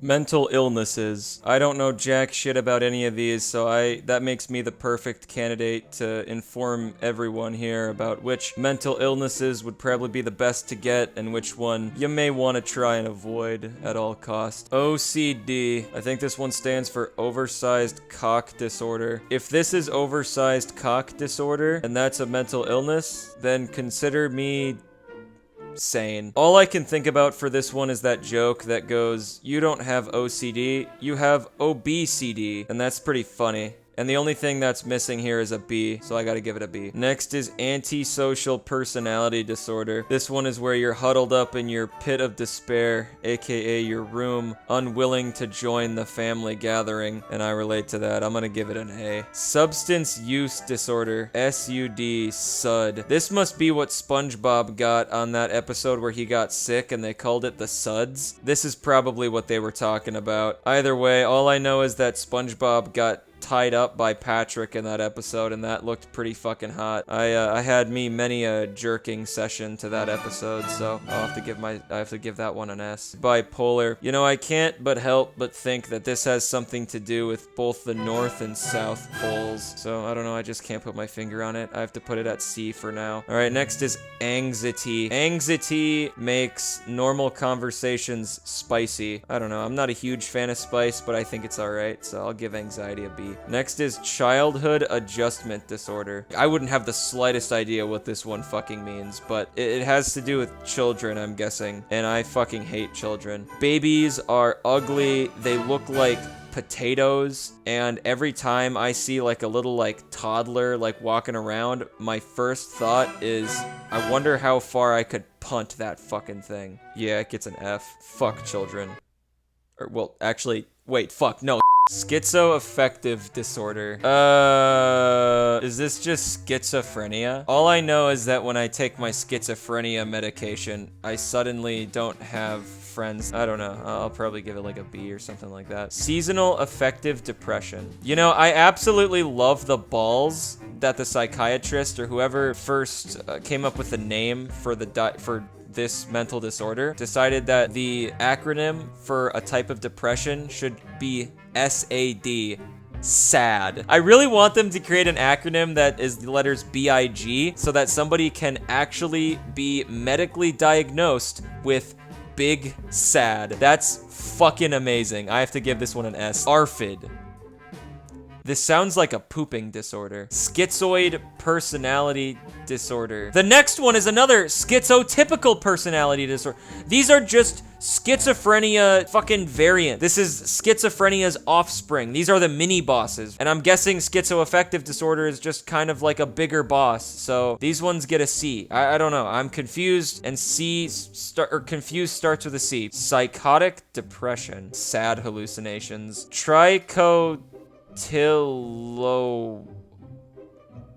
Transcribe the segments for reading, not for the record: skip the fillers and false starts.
Mental illnesses. I don't know jack shit about any of these, so that makes me the perfect candidate to inform everyone here about which mental illnesses would probably be the best to get and which one you may want to try and avoid at all costs. OCD. I think this one stands for oversized cock disorder. If this is oversized cock disorder and that's a mental illness, then consider me sane. All I can think about for this one is that joke that goes, you don't have OCD, you have obesity, and that's pretty funny. And the only thing that's missing here is a B, so I gotta give it a B. Next is antisocial personality disorder. This one is where you're huddled up in your pit of despair, aka your room, unwilling to join the family gathering, and I relate to that. I'm gonna give it an A. Substance use disorder, SUD, SUD. This must be what SpongeBob got on that episode where he got sick and they called it the SUDS. This is probably what they were talking about. Either way, all I know is that SpongeBob got tied up by Patrick in that episode, and that looked pretty fucking hot. I had many a jerking session to that episode, so I have to give that one an S. Bipolar. You know, I can't but help but think that this has something to do with both the North and South poles. So I don't know, I just can't put my finger on it. I have to put it at C for now. All right, next is anxiety. Anxiety makes normal conversations spicy. I don't know, I'm not a huge fan of spice, but I think it's all right, so I'll give anxiety a B. Next is childhood adjustment disorder. I wouldn't have the slightest idea what this one fucking means, but it has to do with children, I'm guessing, and I fucking hate children. Babies are ugly, they look like potatoes, and every time I see like a little like toddler like walking around, my first thought is, I wonder how far I could punt that fucking thing. Yeah, it gets an F. Fuck children. Or, well, actually, wait, fuck, no. Schizoaffective disorder. Is this just schizophrenia? All I know is that when I take my schizophrenia medication, I suddenly don't have friends. I don't know. I'll probably give it like a B or something like that. Seasonal affective depression. You know, I absolutely love the balls that the psychiatrist or whoever first came up with the name for this mental disorder decided that the acronym for a type of depression should be SAD. SAD. I really want them to create an acronym that is the letters BIG so that somebody can actually be medically diagnosed with Big SAD. That's fucking amazing. I have to give this one an S. ARFID. This sounds like a pooping disorder. Schizoid personality disorder. The next one is another schizotypical personality disorder. These are just schizophrenia fucking variant. This is schizophrenia's offspring. These are the mini bosses. And I'm guessing schizoaffective disorder is just kind of like a bigger boss. So these ones get a C. I don't know. I'm confused, and confused starts with a C. Psychotic depression. Sad hallucinations.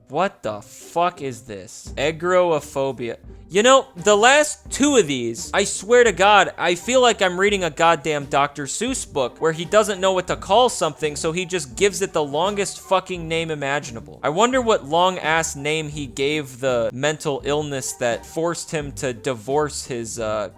What the fuck is this? Agoraphobia. You know, the last two of these, I swear to God, I feel like I'm reading a goddamn Dr. Seuss book where he doesn't know what to call something, so he just gives it the longest fucking name imaginable. I wonder what long-ass name he gave the mental illness that forced him to divorce his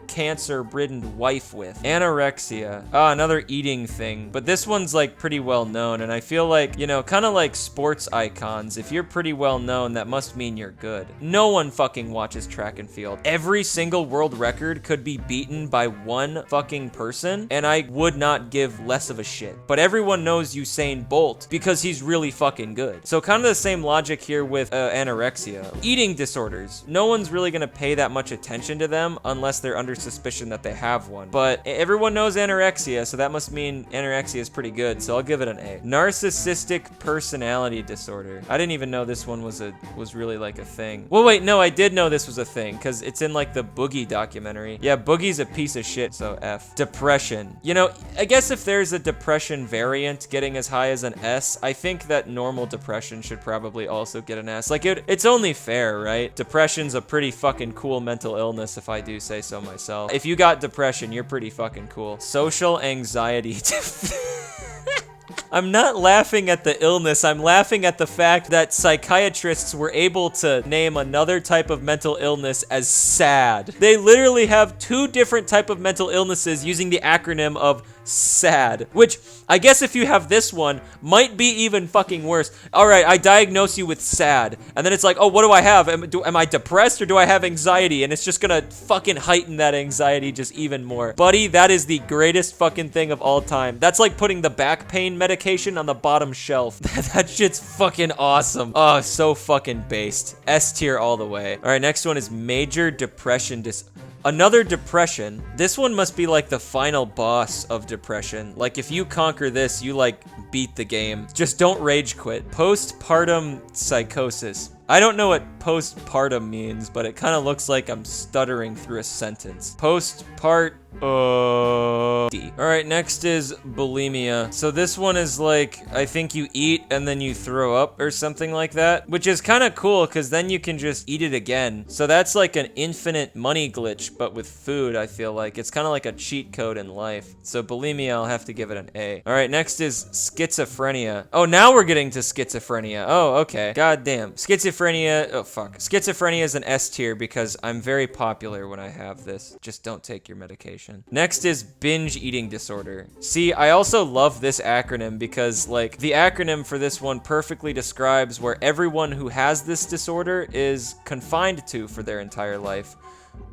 cancer-ridden wife with. Anorexia. Another eating thing. But this one's like pretty well known, and I feel like, you know, kind of like sports icons. If you're pretty well known, that must mean you're good. No one fucking watches track and field. Every single world record could be beaten by one fucking person, and I would not give less of a shit. But everyone knows Usain Bolt because he's really fucking good. So kind of the same logic here with anorexia. Eating disorders. No one's really gonna pay that much attention to them unless they're under suspicion that they have one. But everyone knows anorexia, so that must mean anorexia is pretty good, so I'll give it an A. Narcissistic personality disorder. I didn't even know this one was really like a thing. Well, wait, no, I did know this was a thing because it's in like the Boogie documentary. Yeah, Boogie's a piece of shit, so F. Depression. You know, I guess if there's a depression variant getting as high as an S, I think that normal depression should probably also get an S. Like, it's only fair, right? Depression's a pretty fucking cool mental illness, if I do say so myself. If you got depression, you're pretty fucking cool. Social anxiety. I'm not laughing at the illness, I'm laughing at the fact that psychiatrists were able to name another type of mental illness as SAD. They literally have two different type of mental illnesses using the acronym of sad. Which, I guess if you have this one, might be even fucking worse. Alright, I diagnose you with sad. And then it's like, oh, what do I have? Am I depressed or do I have anxiety? And it's just gonna fucking heighten that anxiety just even more. Buddy, that is the greatest fucking thing of all time. That's like putting the back pain medication on the bottom shelf. That shit's fucking awesome. Oh, so fucking based. S tier all the way. Alright, next one is major depression Another depression. This one must be like the final boss of depression. Like if you conquer this, you like beat the game. Just don't rage quit. Postpartum psychosis. I don't know what postpartum means, but it kind of looks like I'm stuttering through a sentence. D. Alright, next is bulimia. So this one is like, I think you eat and then you throw up or something like that, which is kind of cool because then you can just eat it again. So that's like an infinite money glitch, but with food, I feel like. It's kind of like a cheat code in life. So bulimia, I'll have to give it an A. Alright, next is schizophrenia. Oh, now we're getting to schizophrenia. Oh, okay. God damn. Schizophrenia, oh fuck. Schizophrenia is an S tier because I'm very popular when I have this. Just don't take your medication. Next is binge eating disorder. See, I also love this acronym because, like, the acronym for this one perfectly describes where everyone who has this disorder is confined to for their entire life,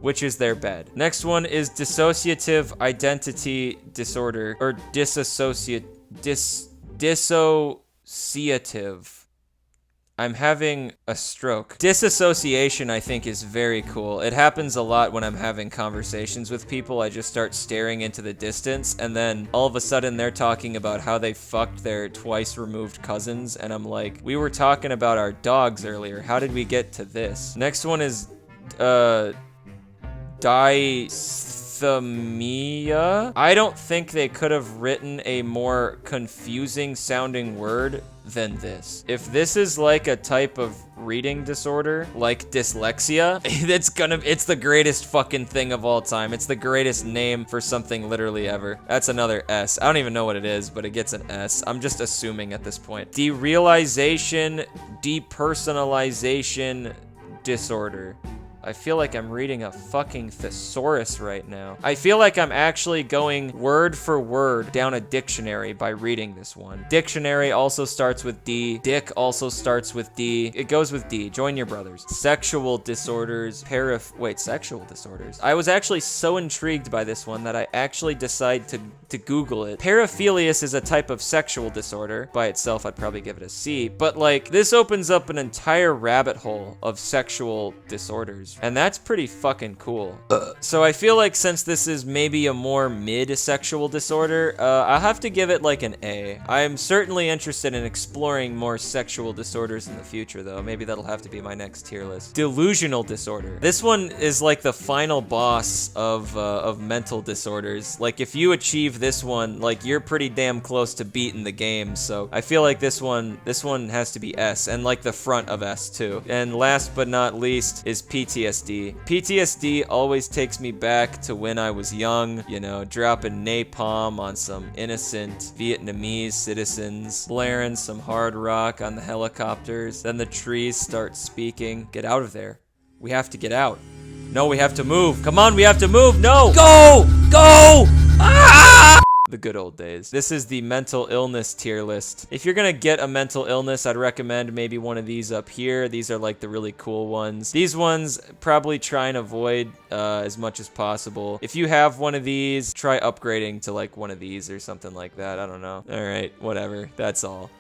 which is their bed. Next one is dissociative identity disorder, or dissociative. I'm having a stroke. Disassociation, I think, is very cool. It happens a lot when I'm having conversations with people. I just start staring into the distance, and then all of a sudden they're talking about how they fucked their twice-removed cousins, and I'm like, we were talking about our dogs earlier. How did we get to this? Next one is, dysthymia. I don't think they could have written a more confusing sounding word than this. If this is like a type of reading disorder, like dyslexia, it's the greatest fucking thing of all time. It's the greatest name for something literally ever. That's another S. I don't even know what it is, but it gets an S. I'm just assuming at this point. Derealization, depersonalization disorder. I feel like I'm reading a fucking thesaurus right now. I feel like I'm actually going word for word down a dictionary by reading this one. Dictionary also starts with D. Dick also starts with D. It goes with D. Join your brothers. Sexual disorders. Sexual disorders. I was actually so intrigued by this one that I actually decided to Google it. Paraphilias is a type of sexual disorder. By itself, I'd probably give it a C. But like, this opens up an entire rabbit hole of sexual disorders. And that's pretty fucking cool. So I feel like since this is maybe a more mid-sexual disorder, I'll have to give it like an A. I am certainly interested in exploring more sexual disorders in the future, though. Maybe that'll have to be my next tier list. Delusional disorder. This one is like the final boss of mental disorders. Like, if you achieve this one, like, you're pretty damn close to beating the game. So I feel like this one has to be S, and like the front of S too. And last but not least is PTSD. PTSD always takes me back to when I was young, you know, dropping napalm on some innocent Vietnamese citizens, blaring some hard rock on the helicopters. Then the trees start speaking. Get out of there. We have to get out. No, we have to move. Come on, we have to move. No! Go! Go! Ah! The good old days. This is the mental illness tier list. If you're gonna get a mental illness, I'd recommend maybe one of these up here. These are like the really cool ones. These ones, probably try and avoid as much as possible. If you have one of these, try upgrading to like one of these or something like that. I don't know. All right, whatever. That's all.